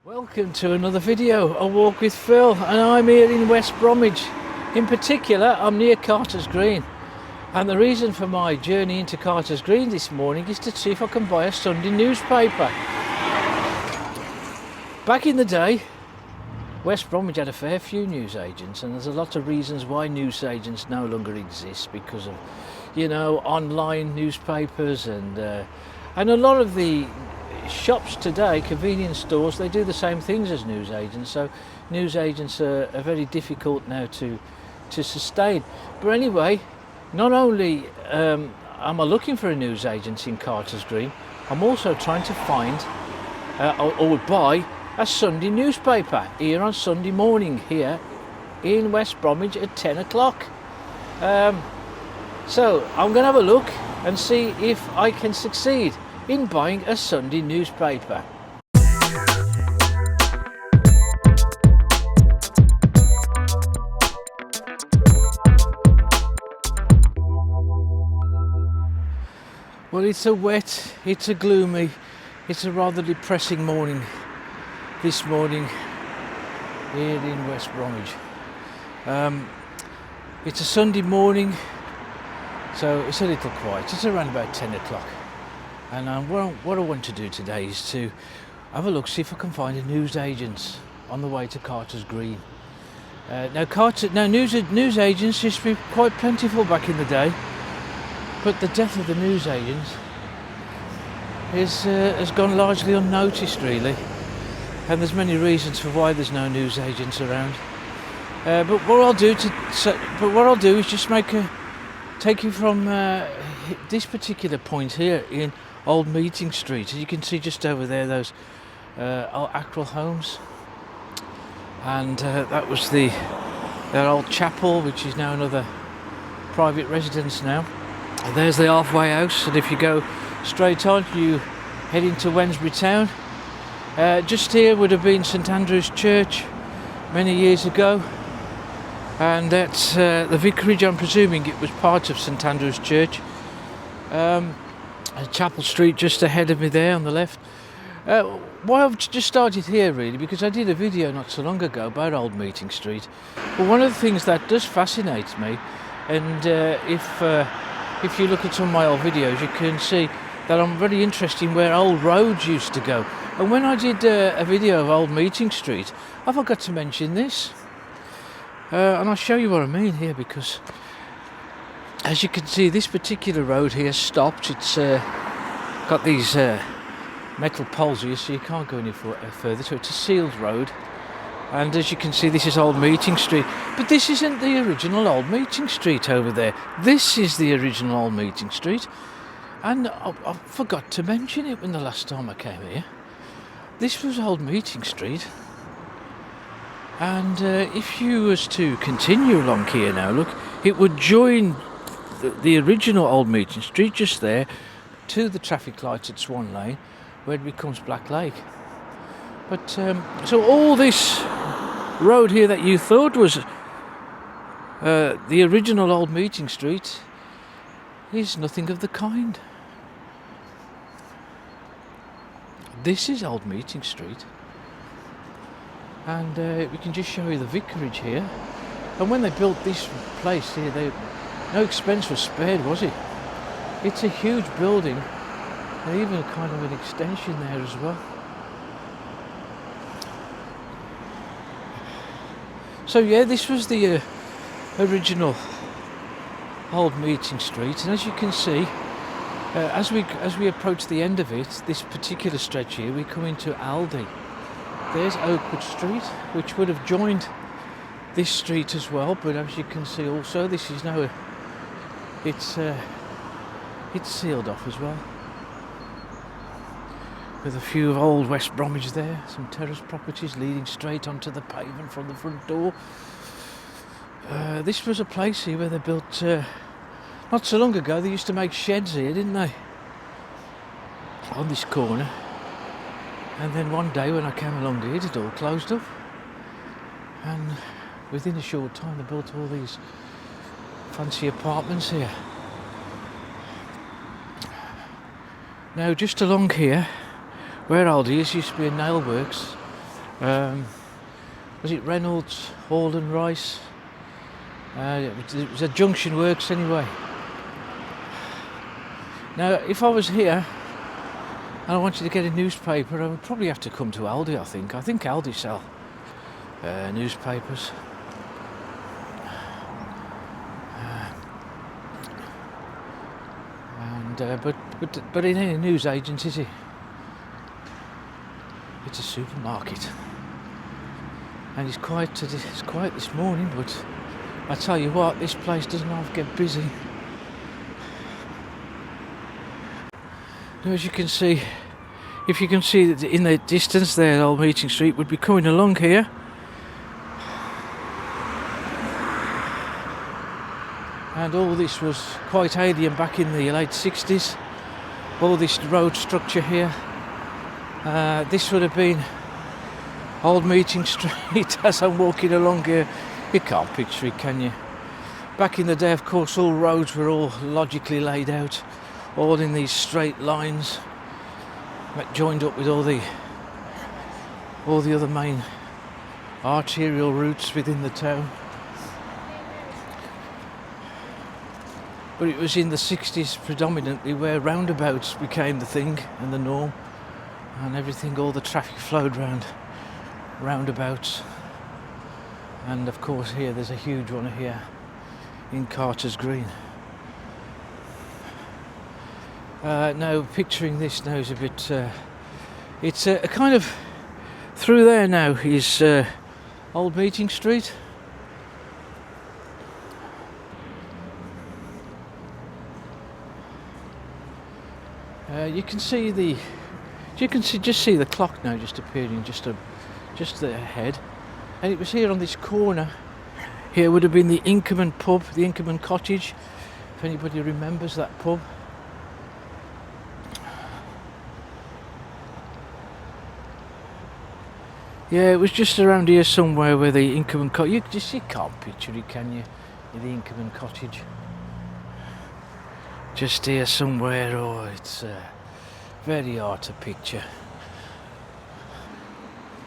Welcome to another video, A Walk with Phil, and I'm here in West Bromwich. In particular, I'm near Carter's Green, and the reason for my journey into Carter's Green this morning is to see if I can buy a Sunday newspaper. Back in the day, West Bromwich had a fair few newsagents, and there's a lot of reasons why newsagents no longer exist because of, online newspapers and a lot of the shops today, convenience stores, they do the same things as newsagents, so newsagents are very difficult now to sustain. But anyway, not only am I looking for a newsagent in Carter's Green, I'm also trying to find or buy a Sunday newspaper here on Sunday morning here in West Bromwich at 10 o'clock. So I'm going to have a look and see if I can succeed in buying a Sunday newspaper. Well, it's a wet, it's a gloomy, it's a rather depressing morning this morning here in West Bromwich. It's a Sunday morning, so it's a little quiet. It's around about 10 o'clock. And what I want to do today is to have a look, see if I can find a newsagent on the way to Carter's Green. Newsagents used to be quite plentiful back in the day, but the death of the newsagents has gone largely unnoticed, really. And there's many reasons for why there's no newsagents around. But what I'll do is just take you from this particular point here in Old Meeting Street. As you can see just over there, those old Acral homes, and that was their old chapel, which is now another private residence now. And there's the halfway house, and if you go straight on, you head into Wednesbury town. Just here would have been St Andrew's Church many years ago, and that's the vicarage. I'm presuming it was part of St Andrew's Church. Chapel Street just ahead of me there on the left. Why I've just started here really, because I did a video not so long ago about Old Meeting Street. But one of the things that does fascinate me, and if you look at some of my old videos, you can see that I'm very interested in where old roads used to go. And when I did a video of Old Meeting Street, I forgot to mention this. And I'll show you what I mean here, because as you can see, this particular road here stopped. It's got these metal poles here, so you can't go any further. So it's a sealed road. And as you can see, this is Old Meeting Street. But this isn't the original Old Meeting Street over there. This is the original Old Meeting Street. And I forgot to mention it when the last time I came here. This was Old Meeting Street. And if you was to continue along here now, look, it would join the original Old Meeting Street just there to the traffic lights at Swan Lane, where it becomes Black Lake. But so all this road here that you thought was the original Old Meeting Street is nothing of the kind. This is Old Meeting Street, and we can just show you the vicarage here. And when they built this place here, no expense was spared, was it? It's a huge building, and even kind of an extension there as well. So yeah, this was the original Old Meeting Street, and as you can see, as we approach the end of it, this particular stretch here, we come into Aldi. There's Oakwood Street, which would have joined this street as well, but as you can see also, this is now it's sealed off as well, with a few of old West Bromwich there, some terrace properties leading straight onto the pavement from the front door. This was a place here where they built, not so long ago, they used to make sheds here, didn't they, on this corner. And then one day when I came along here, it all closed up, and within a short time they built all these fancy apartments here. Now just along here, where Aldi is, used to be a nail works, Was it Reynolds, Hall and Rice? It was a junction works anyway. Now, if I was here and I wanted to get a newspaper, I would probably have to come to Aldi, I think. I think Aldi sell newspapers. But it ain't a newsagent, is it? It's a supermarket. And it's quiet this morning, but I tell you what, this place doesn't half get busy. Now, as you can see, if you can see that in the distance there, Old Meeting Street would be coming along here. And all this was quite alien back in the late 60s. All this road structure here. This would have been Old Meeting Street as I'm walking along here. You can't picture it, can you? Back in the day, of course, all roads were all logically laid out, all in these straight lines, joined up with all the other main arterial routes within the town. But it was in the 60s predominantly where roundabouts became the thing and the norm, and everything, all the traffic flowed round roundabouts. And of course here there's a huge one here in Carter's Green. Now picturing this now is a bit, it's a kind of, through there now is Old Meeting Street. You can see just see the clock now just appearing just ahead, and it was here on this corner. Here would have been the Inkerman pub, the Inkerman Cottage, if anybody remembers that pub. Yeah, it was just around here somewhere where the Inkerman Cottage. You can't picture it, can you? The Inkerman Cottage. Just here somewhere. Oh, it's very hard to picture.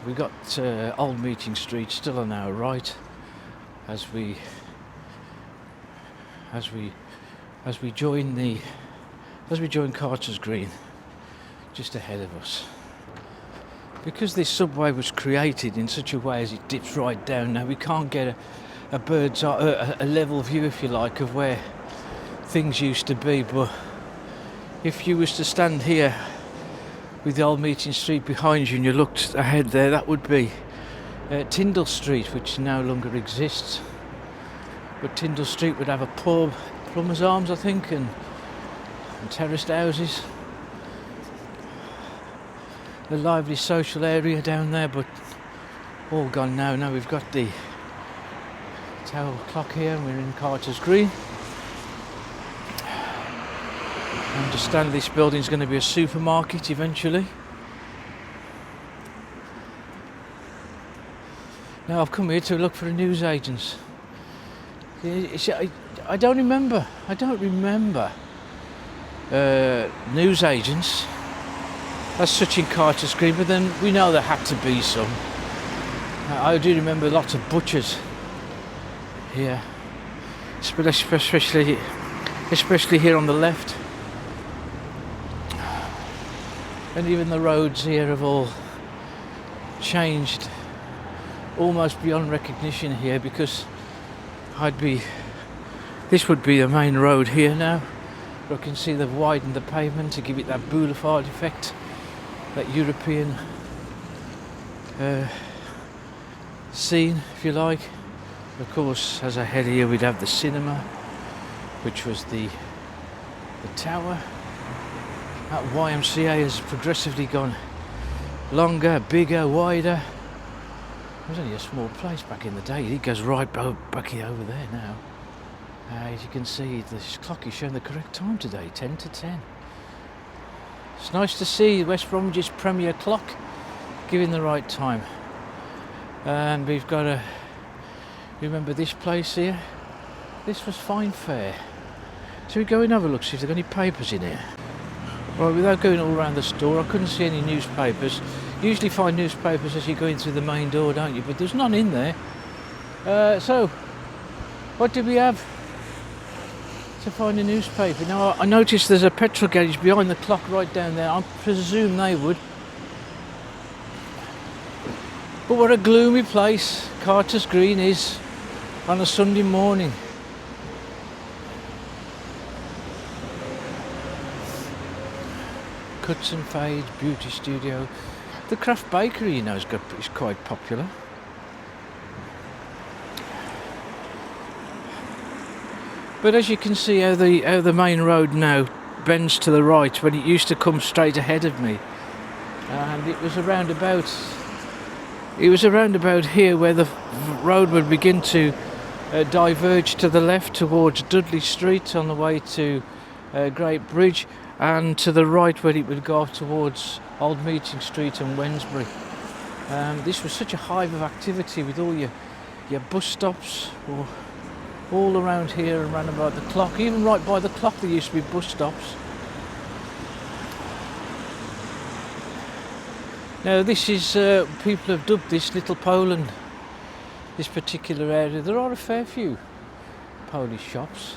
We got Old Meeting Street still on our right as we join Carter's Green, just ahead of us. Because this subway was created in such a way as it dips right down, now we can't get a bird's eye, a level view, if you like, of where things used to be. But if you was to stand here with the Old Meeting Street behind you and you looked ahead there, that would be Tyndall Street, which no longer exists. But Tyndall Street would have a pub, Plumber's Arms I think, and terraced houses. A lively social area down there, but all gone now. Now we've got the tower clock here and we're in Carter's Green. I understand this building's going to be a supermarket eventually. Now I've come here to look for a newsagent. I don't remember newsagents as such in Carter's Green, but then we know there had to be some. I do remember lots of butchers here, especially here on the left. And even the roads here have all changed almost beyond recognition here, because this would be the main road here now. But I can see they've widened the pavement to give it that boulevard effect, that European scene, if you like. Of course, as ahead here we'd have the cinema, which was the tower. That YMCA has progressively gone longer, bigger, wider. It was only a small place back in the day. It goes right back here over there now. As you can see, this clock is showing the correct time today, 10 to 10. It's nice to see West Bromwich's premier clock giving the right time. And we've got to remember this place here. This was Fine Fair. So we go and have a look, see if they've got any papers in here. Well, without going all around the store, I couldn't see any newspapers. Usually find newspapers as you go in through the main door, don't you? But there's none in there. So, what do we have to find a newspaper? Now, I noticed there's a petrol garage behind the clock right down there. I presume they would. But what a gloomy place Carter's Green is on a Sunday morning. Cuts and Fades, beauty studio. The craft bakery, you know, is quite popular. But as you can see how the main road now bends to the right when it used to come straight ahead of me. And it was around about here where the road would begin to diverge to the left towards Dudley Street on the way to Great Bridge, and to the right where it would go off towards Old Meeting Street and Wednesbury. This was such a hive of activity with all your bus stops all around here and round about the clock. Even right by the clock there used to be bus stops. Now this is, people have dubbed this Little Poland, this particular area. There are a fair few Polish shops.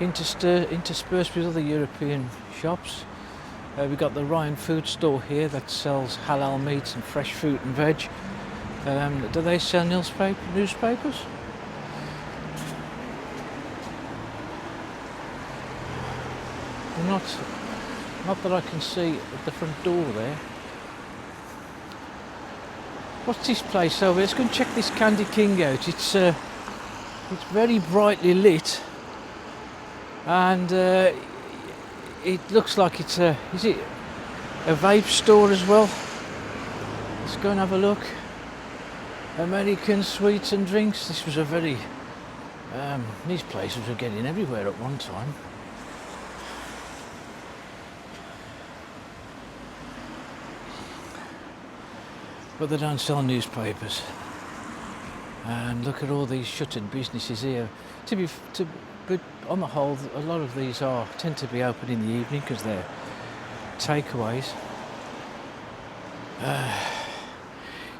Interspersed with other European shops. We've got the Ryan food store here that sells halal meat and fresh fruit and veg. Do they sell newspapers? Not that I can see at the front door there. What's this place over? Let's go and check this Candy King out. It's very brightly lit. And it looks like it's is it a vape store as well? Let's go and have a look. American sweets and drinks. This was a very these places were getting everywhere at one time. But they don't sell newspapers. And look at all these shuttered businesses here. But on the whole, a lot of these tend to be open in the evening because they're takeaways.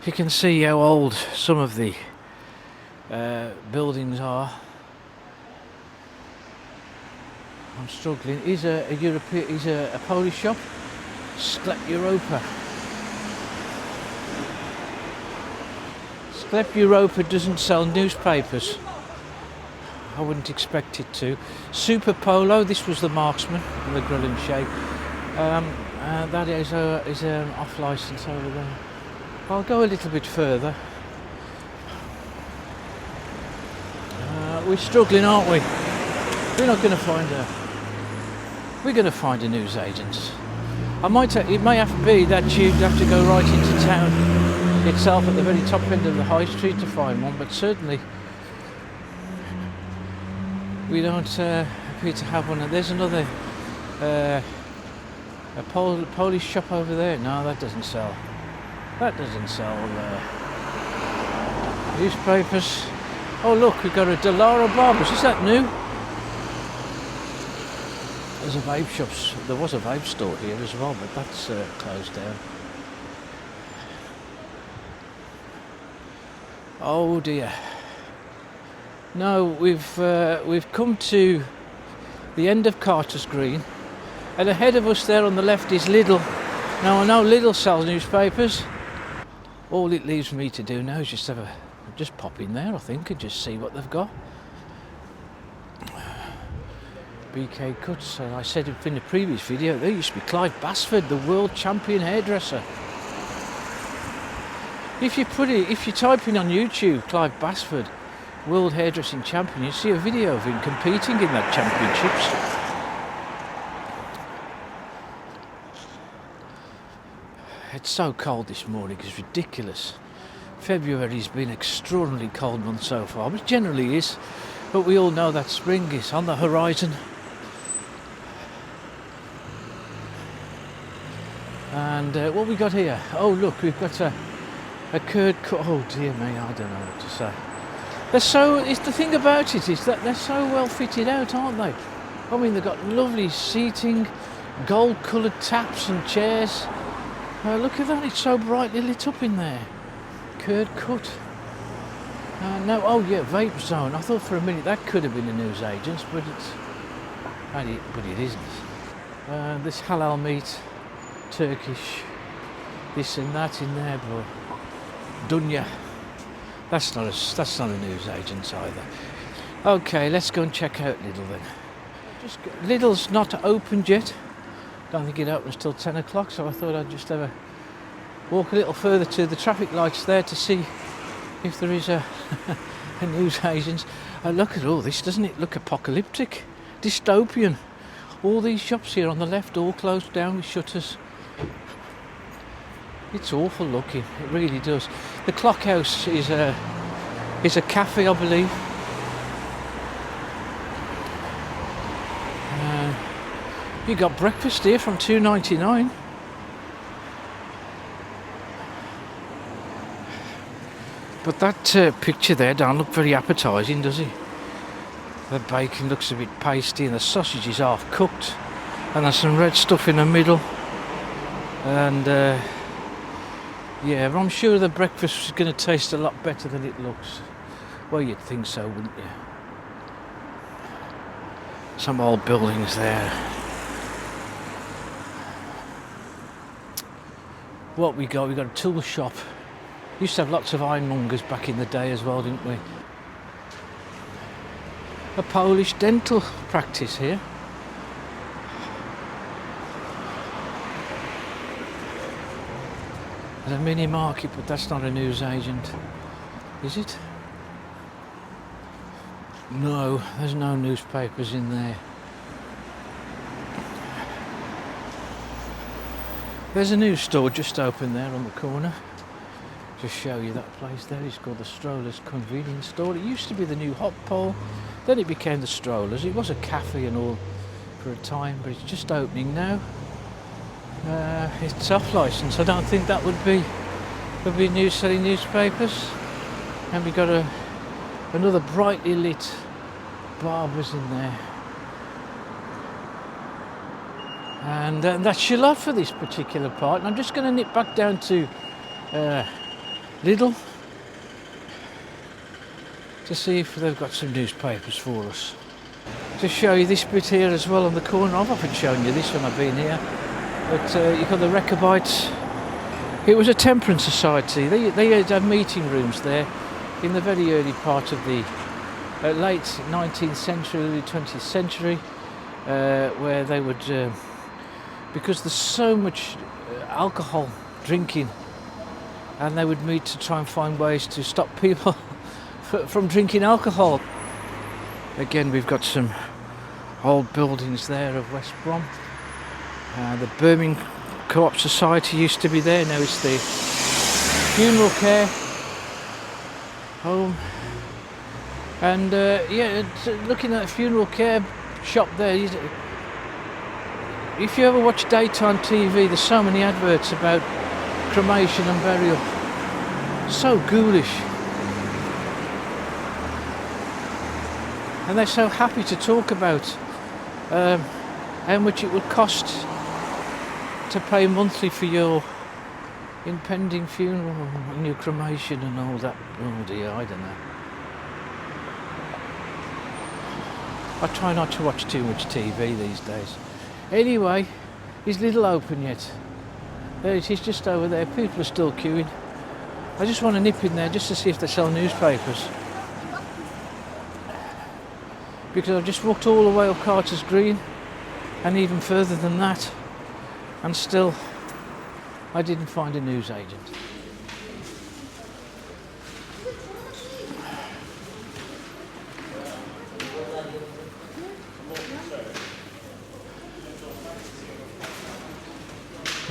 You can see how old some of the buildings are. I'm struggling. Is a Polish shop? Sklep Europa. Sklep Europa doesn't sell newspapers. I wouldn't expect it to. Super Polo, this was the Marksman and the Grill and Shake. That is an off licence over there. I'll go a little bit further. We're struggling, aren't we? We're going to find a newsagent. It may have to be that you'd have to go right into town itself at the very top end of the high street to find one, but certainly we don't appear to have one. And there's another a Polish shop over there. No, that doesn't sell. Newspapers. Oh look, we've got a Delara Barbers. Is that new? There's a vape shop. There was a vape store here as well, but that's closed down. Oh dear. No, we've come to the end of Carter's Green, and ahead of us there on the left is Lidl. Now I know Lidl sells newspapers. All it leaves me to do now is just pop in there, I think, and just see what they've got. BK Cuts. I said in the previous video, there used to be Clive Basford, the world champion hairdresser. If you type in on YouTube Clive Basford, world hairdressing champion, you see a video of him competing in that championships. It's so cold this morning, it's ridiculous. February's been an extraordinarily cold month so far, which generally is, but we all know that spring is on the horizon. And what we got here? Oh look, we've got a curd cut. Oh dear me, I don't know what to say. It's the thing about it is that they're so well fitted out, aren't they? I mean, they've got lovely seating, gold coloured taps and chairs. Look at that, it's so brightly lit up in there. Curd cut. No, oh yeah, vape zone. I thought for a minute that could have been a newsagent's, but it isn't. This halal meat, Turkish, this and that in there, but dunya. That's not a newsagent's either. Okay, let's go and check out Lidl then. Lidl's not opened yet. Don't think it opens till 10 o'clock, so I thought I'd just have a walk a little further to the traffic lights there to see if there is a newsagent. Look at all this, doesn't it look apocalyptic, dystopian? All these shops here on the left all closed down with shutters. It's awful looking, it really does. The Clock House is a cafe, I believe. You got breakfast here from $2.99. But that picture there don't look very appetising, does it? The bacon looks a bit pasty and the sausage is half cooked, and there's some red stuff in the middle. And yeah, I'm sure the breakfast is going to taste a lot better than it looks. Well, you'd think so, wouldn't you? Some old buildings there. What we got a tool shop. Used to have lots of ironmongers back in the day as well, didn't we? A Polish dental practice here. There's a mini market, but that's not a newsagent, is it? No, there's no newspapers in there. There's a news store just open there on the corner. Just show you that place there. It's called the Strollers Convenience Store. It used to be the new Hot Pole, then it became the Strollers. It was a cafe and all for a time, but it's just opening now. It's off licence. I don't think that would be selling newspapers. And we got another brightly lit Barbers in there. And that's your lot for this particular part. And I'm just going to nip back down to Lidl to see if they've got some newspapers for us. To show you this bit here as well on the corner. I've often shown you this when I've been here. But you've got the Rechabites. It was a temperance society. They had meeting rooms there in the very early part of the late 19th century, early 20th century, where they would, because there's so much alcohol drinking, and they would meet to try and find ways to stop people from drinking alcohol. Again, we've got some old buildings there of West Brom. The Birmingham Co-op Society used to be there, now it's the funeral care home. And yeah, looking at a funeral care shop there, if you ever watch daytime TV, there's so many adverts about cremation and burial. So ghoulish. And they're so happy to talk about how much it would cost to pay monthly for your impending funeral and your cremation and all that. Oh dear, I don't know. I try not to watch too much TV these days. Anyway, is Lidl open yet? There it is, just over there. People are still queuing. I just want to nip in there just to see if they sell newspapers. Because I've just walked all the way up Carter's Green and even further than that, and still I didn't find a newsagent.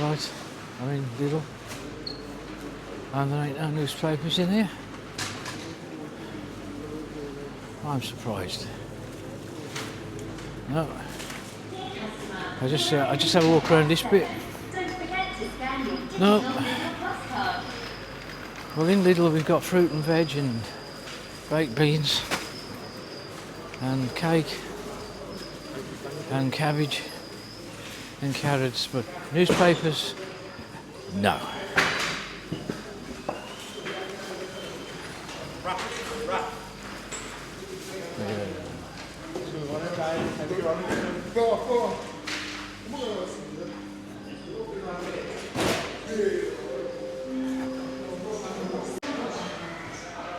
Right, I'm in Lidl, and there ain't no newspapers in here. I'm surprised. No, I just have a walk around this bit. No. Well, in Lidl we've got fruit and veg and baked beans and cake and cabbage and carrots, but newspapers, no.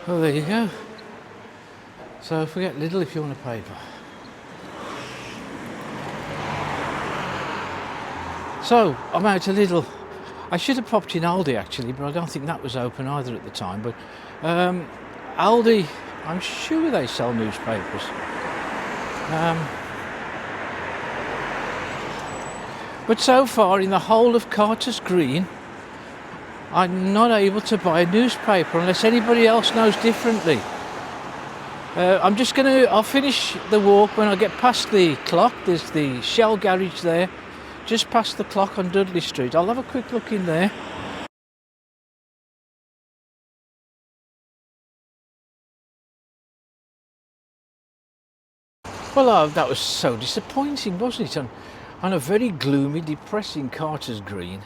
Well, there you go. So forget Lidl if you want a paper. So I'm out to Lidl. I should have popped in Aldi actually, but I don't think that was open either at the time. But Aldi, I'm sure they sell newspapers. But so far in the whole of Carter's Green, I'm not able to buy a newspaper unless anybody else knows differently. I'll finish the walk when I get past the clock. There's the Shell garage there, just past the clock on Dudley Street. I'll have a quick look in there. Well, that was so disappointing, wasn't it? On a very gloomy, depressing Carter's Green,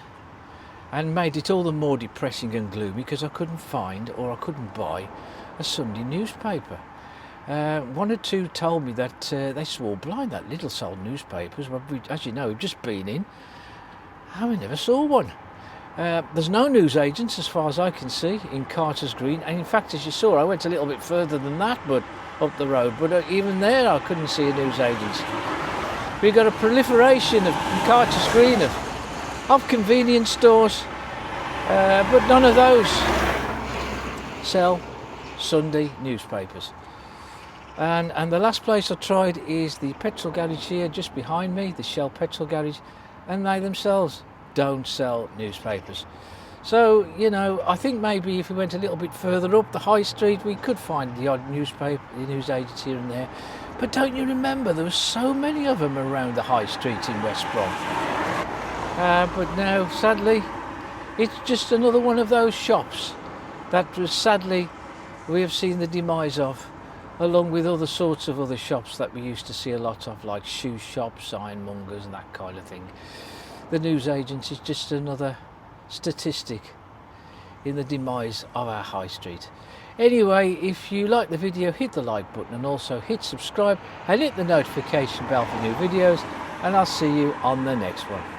and made it all the more depressing and gloomy because I couldn't find or I couldn't buy a Sunday newspaper. One or two told me that they swore blind that Lidl sold newspapers. Well, as you know, we've just been in and we never saw one. There's no newsagents as far as I can see in Carter's Green, and in fact, as you saw, I went a little bit further than that, but up the road, but even there I couldn't see a newsagent. We've got a proliferation in Carter's Green of convenience stores, but none of those sell Sunday newspapers. And the last place I tried is the petrol garage here just behind me, the Shell petrol garage, and they themselves don't sell newspapers. So, you know, I think maybe if we went a little bit further up the high street, we could find the odd newspaper, the newsagents here and there. But don't you remember, there were so many of them around the high street in West Brom. But now, sadly, it's just another one of those shops that sadly we have seen the demise of, along with other sorts of other shops that we used to see a lot of, like shoe shops, ironmongers and that kind of thing. The newsagent is just another statistic in the demise of our high street. Anyway, if you like the video, hit the like button and also hit subscribe and hit the notification bell for new videos, and I'll see you on the next one.